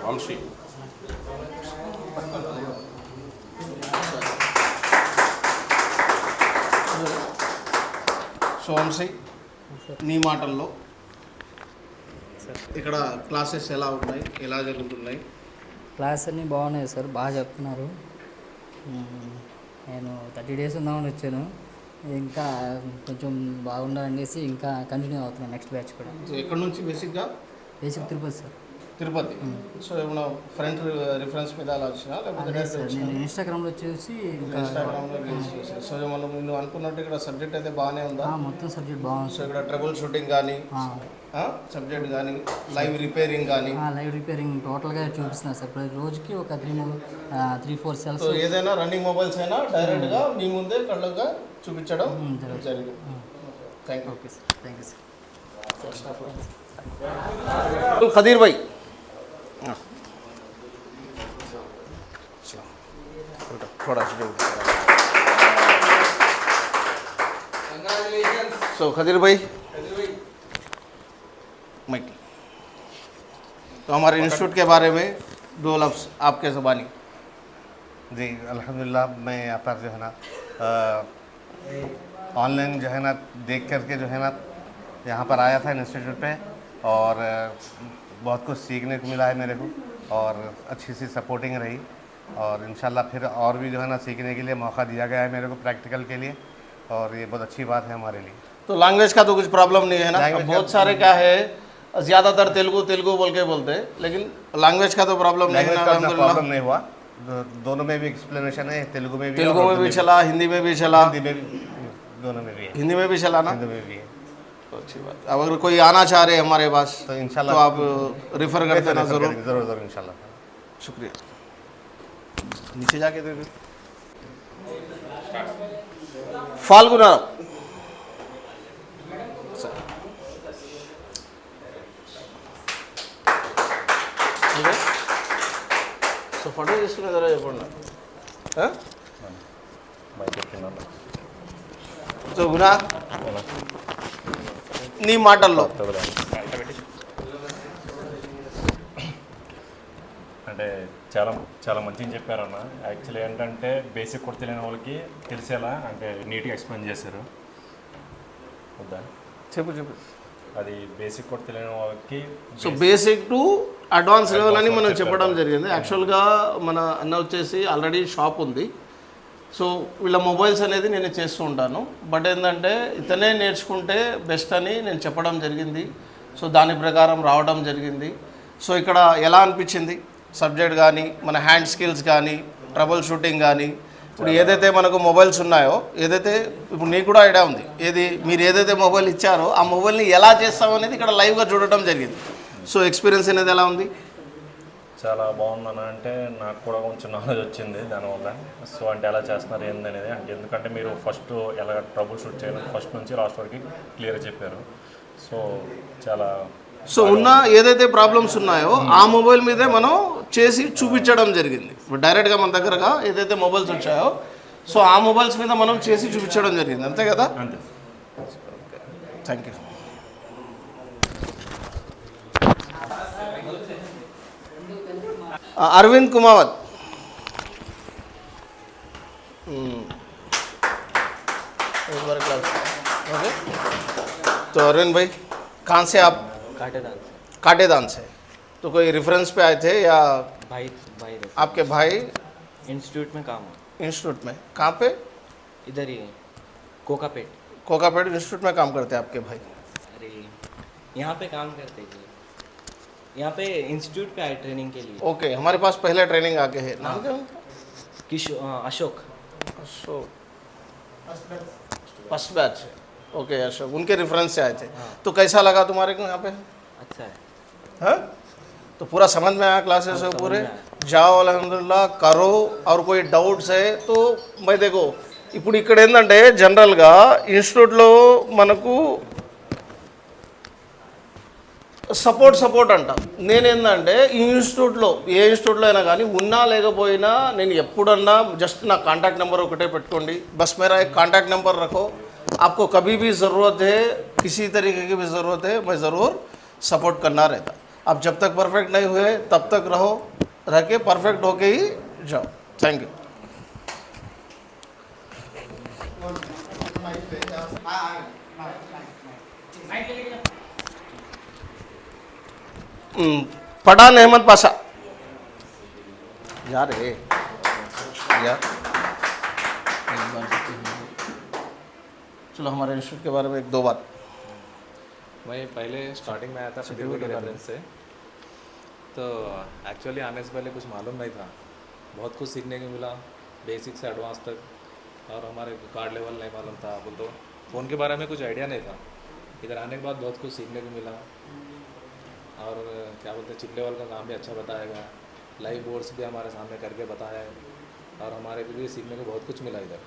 Vamsi so Vamsi నీ మాటల్లో ఇక్కడ క్లాసెస్ ఎలా ఉన్నాయి, ఎలా జరుగుతున్నాయి? క్లాస్ అన్నీ బాగున్నాయి సార్, బాగా చెప్తున్నారు. నేను 30 days ఉందామని వచ్చాను, ఇంకా కొంచెం బాగుండాలనేసి ఇంకా కంటిన్యూ అవుతున్నాను నెక్స్ట్ బ్యాచ్ కూడా. సో ఎక్కడి నుంచి basic Tirupati sir. Tirupati. So ఏమన్నా ఫ్రెండ్ రిఫరెన్స్ మీద అలా వచ్చినా లేకపోతే సార్ నేను ఇన్స్టాగ్రామ్లో చూసి ఇన్స్టాగ్రామ్లో రీల్స్ చూసి. సో మనం నువ్వు అనుకున్నట్టు ఇక్కడ సబ్జెక్ట్ అయితే బాగానే ఉందా? మొత్తం సబ్జెక్ట్ బాగుంది. సో ఇక్కడ ట్రబుల్ షూటింగ్ కానీ సబ్జెక్ట్ కానీ లైవ్ రిపేరింగ్ కానీ లైవ్ రిపేరింగ్ టోటల్గా చూపిస్తున్నారు సార్. ప్రతి రోజుకి ఒక 3-4 సెల్స్. సో ఏదైనా రన్నింగ్ మొబైల్స్ అయినా డైరెక్ట్గా మీ ముందే కళ్ళగా చూపించడం జరిగింది. Thank you. Okay sir, thank you sir. Khadeer భాయ్, थोड़ा सो खदीर भाई माइक, तो हमारे इंस्टीट्यूट के बारे में 2 लफ्ज़ आपके ज़बानी। जी अल्हम्दुलिल्लाह, मैं यहाँ पर जो है ना ऑनलाइन जो है ना देख करके जो है ना यहाँ पर आया था इंस्टीट्यूट पे, और बहुत कुछ सीखने को मिला है मेरे को, और अच्छी सी सपोर्टिंग रही, और इंशाल्लाह फिर और भी जो है ना सीखने के लिए मौका दिया गया है मेरे को प्रैक्टिकल के लिए, और ये बहुत अच्छी बात है हमारे लिए। तो लैंग्वेज का तो कुछ प्रॉब्लम नहीं है ना? बहुत सारे क्या है, ज़्यादातर तेलुगु बोल के बोलते हैं, लेकिन लैंग्वेज का तो प्रॉब्लम नहीं है ना? प्रॉब्लम नहीं हुआ, दोनों में भी एक्सप्लेनेशन है, तेलुगु में भी चला, हिंदी में भी चला, दोनों में भी है, हिंदी में भी चला ना? हिंदी में भी है। तो अच्छी बात। अब अगर कोई आना चाह रहे हमारे पास तो इंशाल्लाह तो आप रिफ़र कर देना ज़रूर। ज़रूर इंशाल्लाह। शुक्रिया। नीचे जाके दे दो। फाल्गुना సో ఫోటో తీసుకునే ధర చెప్పండి. సో గునా నీ మాటల్లో అంటే చాలా మంచిగా చెప్పారన్న. యాక్చువల్లీ ఏంటంటే బేసిక్ కూడా తెలియని వాళ్ళకి తెలిసేలా అంటే నీట్గా ఎక్స్ప్లెయిన్ చేశారు. వద్దా చెప్పు. అది బేసిక్ కూడా తెలియని వాళ్ళకి so basic to advance level అని మనం చెప్పడం జరిగింది. యాక్చువల్గా మన అన్న వచ్చేసి ఆల్రెడీ షాప్ ఉంది. సో వీళ్ళ మొబైల్స్ అనేది నేను చేస్తూ ఉంటాను. బట్ ఏంటంటే ఇతనే నేర్చుకుంటే బెస్ట్ అని నేను చెప్పడం జరిగింది. సో దాని ప్రకారం రావడం జరిగింది. సో ఇక్కడ ఎలా అనిపించింది సబ్జెక్ట్ కానీ, మన హ్యాండ్ స్కిల్స్ కానీ, ట్రబుల్ షూటింగ్ కానీ, ఇప్పుడు ఏదైతే మనకు మొబైల్స్ ఉన్నాయో, ఏదైతే ఇప్పుడు నీకు కూడా ఐడియా ఉంది, మీరు ఏదైతే మొబైల్ ఇచ్చారో ఆ మొబైల్ని ఎలా చేస్తామనేది ఇక్కడ లైవ్గా చూడటం జరిగింది. సో ఎక్స్పీరియన్స్ అనేది ఎలా ఉంది? చాలా బాగుందన్న. అంటే నాకు కూడా కొంచెం నాలెడ్జ్ వచ్చింది దానివల్ల. సో అంటే ఎలా చేస్తున్నారు ఏందనేది, అంటే ఎందుకంటే మీరు ఫస్ట్ ఎలా ట్రబుల్ షూట్ చేయాలి ఫస్ట్ నుంచి లాస్ట్ వరకు క్లియర్గా చెప్పారు. సో చాలా ఉన్న ఏదైతే ప్రాబ్లమ్స్ ఉన్నాయో ఆ మొబైల్ మీదే మనం చేసి చూపించడం జరిగింది. ఇప్పుడు డైరెక్ట్గా మన దగ్గరగా ఏదైతే మొబైల్స్ వచ్చాయో సో ఆ మొబైల్స్ మీద మనం చేసి చూపించడం జరిగింది, అంతే కదా? అంతే. Thank you. Arvind Kumawat, okay. तो अरविंद भाई कहाँ से आप? काटेदान से। तो कोई रेफरेंस पे आए थे या भाई आपके भाई इंस्टीट्यूट में काम है? इंस्टीट्यूट में कहाँ पे? इधर ही कोकापेट इंस्टीट्यूट में काम करते हैं आपके भाई? अरे यहाँ पे काम करते हैं, यहाँ पे इंस्टीट्यूट पे आए ट्रेनिंग के लिए। ओके, हमारे पास पहले ट्रेनिंग आके है। नाम क्या उनका? Ashok first batch. Okay Ashok, उनके रेफरेंस से आए थे। तो कैसा लगा तुम्हारे को यहाँ पे? अच्छा है। हाँ, तो पूरा समझ में आया क्लासेस से पूरे? जाओ अल्हम्दुलिल्लाह करो, और कोई डाउट्स है तो मैं देखो ఇప్పుడు ఇక్కడ ఏంటంటే జనరల్గా ఇన్స్టిట్యూట్లో మనకు సపోర్ట్ అంటాం. నేనేందంటే ఈ ఇన్స్టిట్యూట్లో ఏ ఇన్స్టిట్యూట్లో అయినా కానీ ఉన్నా లేకపోయినా నేను ఎప్పుడన్నా జస్ట్ నా కాంటాక్ట్ నెంబర్ ఒకటే పెట్టుకోండి, బస్ मेरा एक कांटेक्ट नंबर रखो, आपको कभी भी ज़रूरत है, किसी तरीके की भी ज़रूरत है, मैं ज़रूर सपोर्ट करना रहता. आप जब तक परफेक्ट नहीं हुए तब तक रह के परफेक्ट होके ही जाओ. Thank you. पठान अहमद पाशा यार एक बार चलो हमारे इंस्टीट्यूट के बारे में एक दो बात. मैं पहले स्टार्टिंग में आया था फिजिकल के रेफरेंस से, तो एक्चुअली आने से पहले कुछ मालूम नहीं था. बहुत कुछ सीखने को मिला, बेसिक से एडवांस तक. और हमारे कार्ड लेवल नहीं मालूम था, बोल तो फ़ोन के बारे में कुछ आइडिया नहीं था. इधर आने के बाद बहुत कुछ सीखने को मिला. और क्या बोलते हैं, चिप लेवल का काम भी अच्छा बताया गया. लाइव बोर्ड्स भी हमारे सामने करके बताया है, और हमारे को भी सीखने को बहुत कुछ मिला इधर.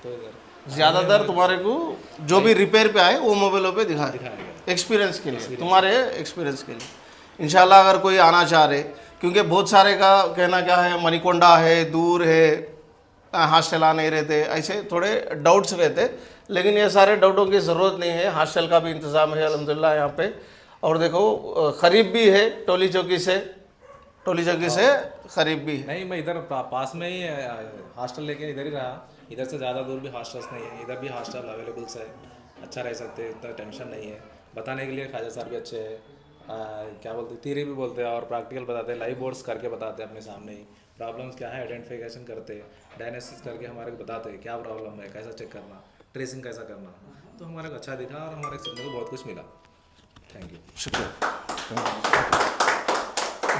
तो इधर ज़्यादातर तुम्हारे को जो भी रिपेयर पे आए वो मोबाइलों पे दिखाया दिखाया गया. एक्सपीरियंस के लिए, तुम्हारे एक्सपीरियंस के लिए. इंशाल्लाह अगर कोई आना चाह रहे, क्योंकि बहुत सारे का कहना क्या है, मणिकोंडा है, दूर है, हॉस्टल आ नहीं रहते, ऐसे थोड़े डाउट्स रहते. लेकिन ये सारे डाउटों की ज़रूरत नहीं है. हॉस्टल का भी इंतज़ाम है अल्हम्दुलिल्लाह यहाँ पे. और देखो क़रीब भी है, टोली चौकी से क़रीब भी है. नहीं, मैं इधर पास में ही हॉस्टल लेके इधर ही रहा. इधर से ज़्यादा दूर भी हॉस्टल्स नहीं है, इधर भी हॉस्टल अवेलेबल्स है. अच्छा रह सकते हैं, इतना टेंशन नहीं है. बताने के लिए ख्वाजा सर भी अच्छे हैं. क्या बोलते हैं, थ्योरी भी बोलते हैं और प्रैक्टिकल बताते हैं. लाइव बोर्ड्स करके बताते हैं अपने सामने ही. प्रॉब्लम्स क्या है आइडेंटिफिकेशन करते हैं, डायग्नोसिस करके हमारे को बताते हैं क्या प्रॉब्लम है, कैसा चेक करना, ट्रेसिंग कैसा करना. तो हमारे को अच्छा दिखा और हमारे सीखने को बहुत कुछ मिला. Thank you. शुक्रिया.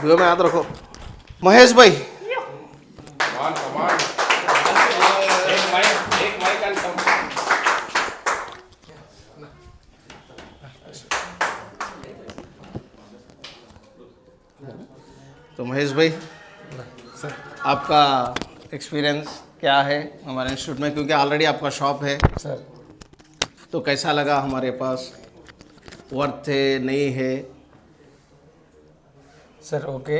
दुआ में याद रखो. महेश भाई, तो महेश भाई सर आपका एक्सपीरियंस क्या है हमारे इंस्टीट्यूट में, क्योंकि ऑलरेडी आपका शॉप है सर. तो कैसा लगा हमारे पास, वर्थ है नहीं है? सर ओके,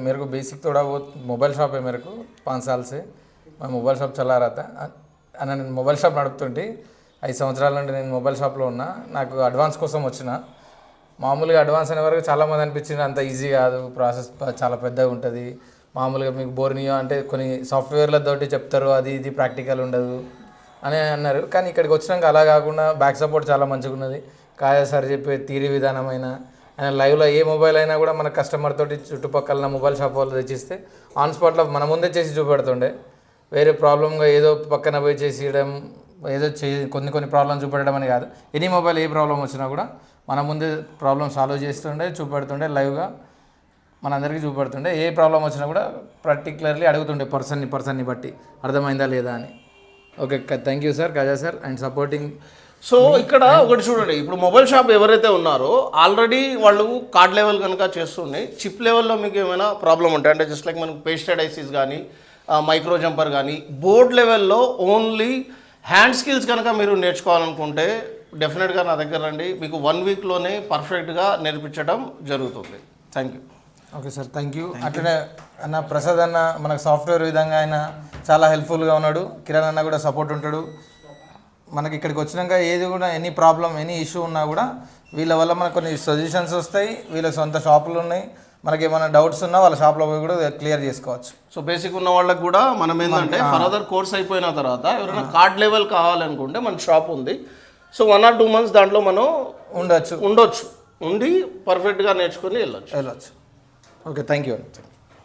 मेरे को बेसिक थोड़ा बहुत मोबाइल షాప్ है मेरे को 5 साल से. मैं మొబైల్ షాప్ చలా रहा था. నేను మొబైల్ షాప్ నడుపుతుంటే 5 సంవత్సరాల నుండి నేను మొబైల్ షాప్లో ఉన్నా. నాకు అడ్వాన్స్ కోసం వచ్చిన, మామూలుగా అడ్వాన్స్ అనే వరకు చాలామంది అనిపించింది అంత ఈజీ కాదు, ప్రాసెస్ చాలా పెద్దగా ఉంటుంది, మామూలుగా మీకు బోర్నియో అంటే కొన్ని సాఫ్ట్వేర్లతోటి చెప్తారు, అది ఇది ప్రాక్టికల్ ఉండదు అని అన్నారు. కానీ ఇక్కడికి వచ్చినాక అలా కాకుండా బ్యాక్ సపోర్ట్ చాలా మంచిగా ఉన్నది. కాయా సార్ చెప్పే తీరి విధానమైన ఆయన లైవ్లో ఏ మొబైల్ అయినా కూడా మన కస్టమర్ తోటి చుట్టుపక్కల మొబైల్ షాప్ వాళ్ళు తెచ్చిస్తే ఆన్ స్పాట్లో మన ముందే చేసి చూపెడుతుండే. వేరే ప్రాబ్లంగా ఏదో పక్కన పోయి చేసేయడం, ఏదో కొన్ని ప్రాబ్లమ్ చూపెట్టడం అని కాదు. ఎనీ మొబైల్ ఏ ప్రాబ్లం వచ్చినా కూడా మన ముందే ప్రాబ్లం సాల్వ్ చేస్తుండే, చూపెడుతుండే, లైవ్గా మనందరికీ చూపెడుతుండే. ఏ ప్రాబ్లం వచ్చినా కూడా పర్టికులర్లీ అడుగుతుండే పర్సన్ని బట్టి అర్థమైందా లేదా అని. Okay, thank you sir, Kaja sir and supporting. So ఇక్కడ ఒకటి చూడండి, ఇప్పుడు మొబైల్ షాప్ ఎవరైతే ఉన్నారో ఆల్రెడీ వాళ్ళు కార్డ్ లెవెల్ కనుక చేస్తున్నాయి, చిప్ లెవెల్లో మీకు ఏమైనా ప్రాబ్లం ఉంటాయి అంటే జస్ట్ లైక్ మనకు పేస్టెడ్ ఐసీస్ కానీ మైక్రో జంపర్ కానీ, బోర్డ్ లెవెల్లో ఓన్లీ హ్యాండ్ స్కిల్స్ కనుక మీరు నేర్చుకోవాలనుకుంటే డెఫినెట్గా నా దగ్గర రండి. మీకు 1 వీక్లోనే పర్ఫెక్ట్గా నేర్పించడం జరుగుతుంది. Thank you. Okay sir, thank you. అట్లనే అన్న ప్రసాద్ అన్న మనకు సాఫ్ట్వేర్ విధంగా ఆయన చాలా హెల్ప్ఫుల్గా ఉన్నాడు. కిరణ్ అన్న కూడా సపోర్ట్ ఉంటాడు. మనకి ఇక్కడికి వచ్చినాక ఏది కూడా ఎనీ ప్రాబ్లం ఎనీ ఇష్యూ ఉన్నా కూడా వీళ్ళ వల్ల మనకు కొన్ని సజెషన్స్ వస్తాయి. వీళ్ళ సొంత షాపులు ఉన్నాయి, మనకి ఏమైనా డౌట్స్ ఉన్నా వాళ్ళ షాప్లో పోయి కూడా క్లియర్ చేసుకోవచ్చు. సో బేసిక్ ఉన్న వాళ్ళకి కూడా మనం ఏంటంటే ఫర్దర్ కోర్స్ అయిపోయిన తర్వాత ఎవరైనా కార్డ్ లెవెల్ కావాలనుకుంటే మన షాప్ ఉంది. సో 1 or 2 months దాంట్లో మనం ఉండొచ్చు, ఉండి పర్ఫెక్ట్గా నేర్చుకుని వెళ్ళొచ్చు. Okay, thank you.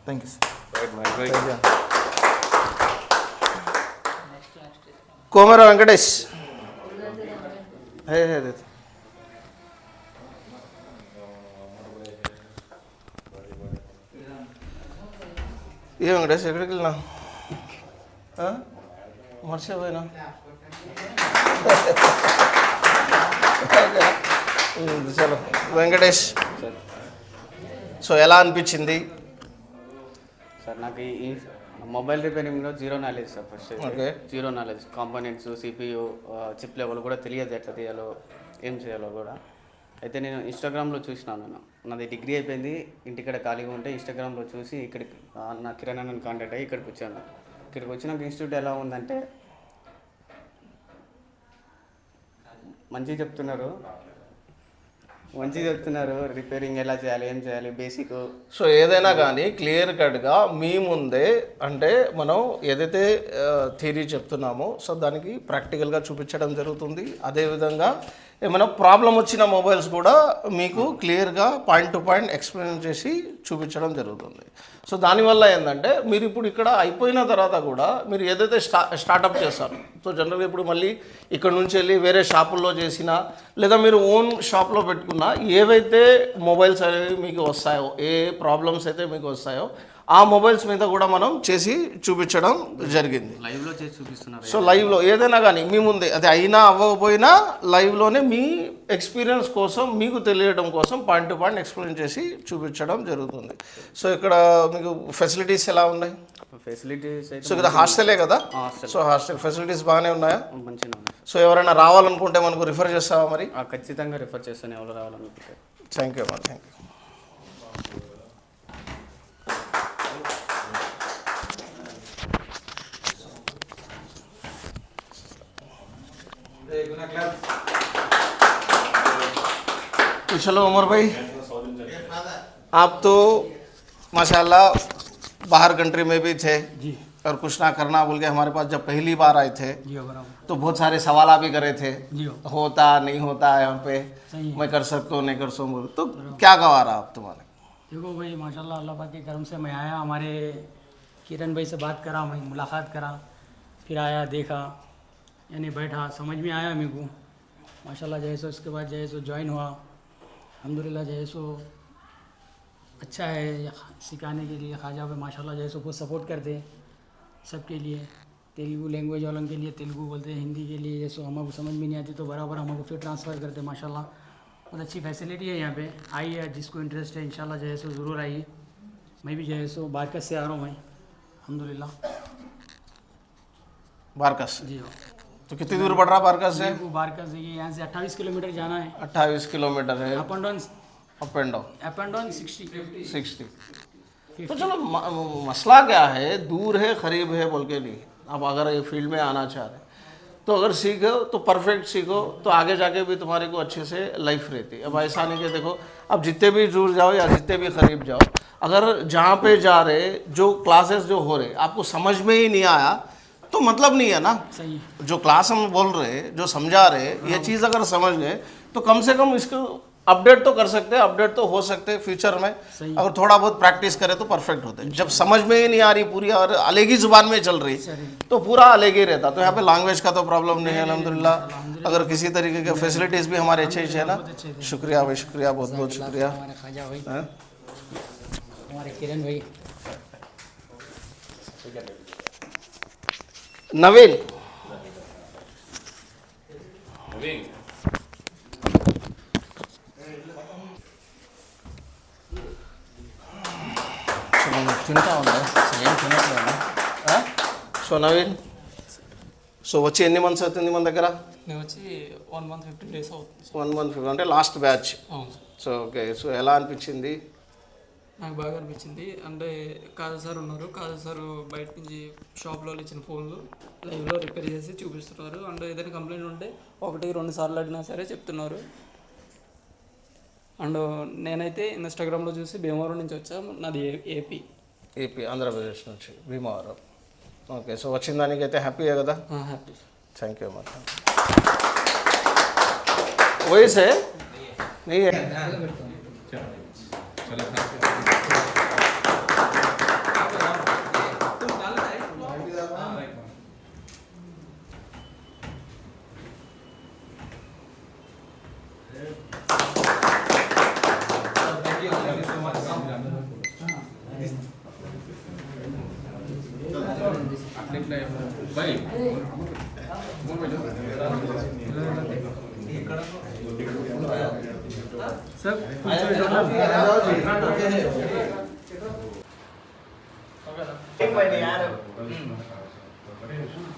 Thank you sir. Komara Venkatesh ఏ వెంకటేష్ ఎక్కడికి వెళ్ళినా మర్చిపోయినా? చలో వెంకటేష్, సో ఎలా అనిపించింది? సార్ నాకు ఈ మొబైల్ రిపేరింగ్లో zero knowledge sir. First okay, zero knowledge, components, CPU, chip level కూడా తెలియదు, ఎట్లా తీయాలో ఏం చేయాలో కూడా. అయితే నేను ఇన్స్టాగ్రామ్లో చూసినాను. నాది డిగ్రీ అయిపోయింది, ఇంటికాడ ఖాళీగా ఉంటే ఇన్స్టాగ్రామ్లో చూసి ఇక్కడికి నా కిరణ్ అన్నని కాంటాక్ట్ అయ్యి ఇక్కడికి వచ్చాను. ఇక్కడికి వచ్చినాక ఇన్స్టిట్యూట్ ఎలా ఉందంటే మంచిగా చెప్తున్నారు. మంచిగా చెప్తున్నారు, రిపేరింగ్ ఎలా చేయాలి, ఏం చేయాలి, బేసిక్. సో ఏదైనా కానీ క్లియర్ కట్గా మీ ముందే అంటే మనం ఏదైతే థియరీ చెప్తున్నామో సో దానికి ప్రాక్టికల్గా చూపించడం జరుగుతుంది. అదేవిధంగా ఏమైనా ప్రాబ్లం వచ్చిన మొబైల్స్ కూడా మీకు క్లియర్గా పాయింట్ టు పాయింట్ ఎక్స్ప్లెయిన్ చేసి చూపించడం జరుగుతుంది. సో దానివల్ల ఏంటంటే మీరు ఇప్పుడు ఇక్కడ అయిపోయిన తర్వాత కూడా మీరు ఏదైతే స్టార్టప్ చేస్తారు సో జనరల్గా ఇప్పుడు మళ్ళీ ఇక్కడ నుంచి వెళ్ళి వేరే షాపుల్లో చేసినా లేదా మీరు ఓన్ షాప్లో పెట్టుకున్నా ఏవైతే మొబైల్స్ అనేవి మీకు వస్తాయో ఏ ప్రాబ్లమ్స్ అయితే మీకు వస్తాయో ఆ మొబైల్స్ మీద కూడా మనం చేసి చూపించడం జరిగింది. లైవ్లో చేసి చూపిస్తున్నారు. సో లైవ్లో ఏదైనా కానీ మీ ముందే అది అయినా అవ్వకపోయినా లైవ్లోనే మీ ఎక్స్పీరియన్స్ కోసం మీకు తెలియడం కోసం పాయింట్ టు పాయింట్ ఎక్స్ప్లెయిన్ చేసి చూపించడం జరుగుతుంది. సో ఇక్కడ మీకు ఫెసిలిటీస్ ఎలా ఉన్నాయి? ఫెసిలిటీస్ సో ఇక్కడ హాస్టలే కదా? హాస్టల్. సో హాస్టల్ ఫెసిలిటీస్ బాగానే ఉన్నాయా? మంచిగా ఉన్నాయి. సో ఎవరైనా రావాలనుకుంటే మనకు రిఫర్ చేస్తావా మరి? ఖచ్చితంగా రిఫర్ చేస్తాను ఎవరు రావాలనుకుంటే. థ్యాంక్ యూ అమ్మా, థ్యాంక్ యూ. तो चलो उमर भाई, आप तो माशाल्लाह बाहर कंट्री में भी थे जी, और कुछ ना करना बोल के हमारे पास जब पहली बार आए थे जी तो बहुत सारे सवाल भी करे थे जी होता नहीं होता यहाँ पे, मैं कर सकता हूँ नहीं कर सकता हूँ, तो क्या गवा रहा आप तुम्हारे? देखो भाई माशाल्लाह अल्लाह पाक के करम से मैं आया, हमारे किरण भाई से बात करा, मैं मुलाकात करा, फिर आया देखा, यानी बैठा, समझ में आया मेरे को माशाल्लाह जो है सो। इसके बाद जो है सो ज्वाइन हुआ, अल्हम्दुलिल्लाह जो है सो अच्छा है सिखाने के लिए। ख्वाजा पे माशाल्लाह जो है सो बहुत सपोर्ट करते हैं सबके लिए, तेलुगु लैंग्वेज वालों के लिए तेलुगु बोलते हैं, हिंदी के लिए जैसे हमको समझ में नहीं आती तो बराबर हमको फिर ट्रांसफ़र करते हैं। माशाल्लाह बहुत अच्छी फैसिलिटी है यहाँ पे, आइए जिसको इंटरेस्ट है इंशाल्लाह जो है सो ज़रूर आइए। मैं भी जो है सो बारकस से आ रहा हूँ मैं, अल्हम्दुलिल्लाह। बारकस? जी हो। तो कितनी दूर पड़ रहा बारकस से? वो बारकस से यहाँ से 28 किलोमीटर जाना है। 28 किलोमीटर है up and down, up and down 60। तो चलो मसला क्या है, दूर है करीब है बोल के नहीं, अब अगर ये फील्ड में आना चाह रहे तो अगर सीखो तो परफेक्ट सीखो तो आगे जाके भी तुम्हारे को अच्छे से लाइफ रहती है। अब ऐसा नहीं कि देखो अब जितने भी दूर जाओ या जितने भी करीब जाओ, अगर जहाँ पे जा रहे जो क्लासेस जो हो रहे आपको समझ में ही नहीं आया तो मतलब नहीं है ना। सही। जो क्लास हम बोल रहे जो समझा रहे ये चीज़ अगर समझ गए तो कम से कम इसको अपडेट तो कर सकते हैं, अपडेट तो हो सकते हैं फ्यूचर में। अगर थोड़ा बहुत प्रैक्टिस करें तो परफेक्ट होते हैं। जब समझ में ही नहीं आ रही पूरी और अलग ही जुबान में चल रही तो पूरा अलग ही रहता। तो यहाँ पे लैंग्वेज का तो प्रॉब्लम नहीं है अल्हम्दुलिल्लाह। अगर किसी तरीके के फैसिलिटीज़ भी हमारे अच्छे है ना, शुक्रिया भाई, शुक्रिया, बहुत बहुत शुक्रिया। हमारे ख्वाजा भाई, हमारे किरण भाई, नवीन తింటా ఉన్నా ఏం తినట్లేదు. సో నవీన్, సో వచ్చి ఎన్ని మంత్స్ అవుతుంది మన దగ్గర? నేను వచ్చి 1 month 15 days అవుతుంది. 1 month అంటే లాస్ట్ బ్యాచ్. అవును. సో ఓకే, సో ఎలా అనిపించింది? నాకు బాగా అనిపించింది. అంటే కాజా సార్ ఉన్నారు, కాజా సార్ బయట నుంచి షాప్లో ఇచ్చిన ఫోన్లు లైవ్లో రిపేర్ చేసి చూపిస్తున్నారు. అండ్ ఏదైనా కంప్లైంట్ ఉంటే 1-2 సార్లు అడిగినా సరే చెప్తున్నారు. అండ్ నేనైతే ఇన్స్టాగ్రామ్లో చూసి భీమవరం నుంచి వచ్చాను, నాది ఏపీ ఆంధ్రప్రదేశ్ నుంచి భీమవరం. ఓకే, సో వచ్చిన దానికైతే హ్యాపీయే కదా? హ్యాపీ. థ్యాంక్ యూ అమ్మా. వయసే నీ सर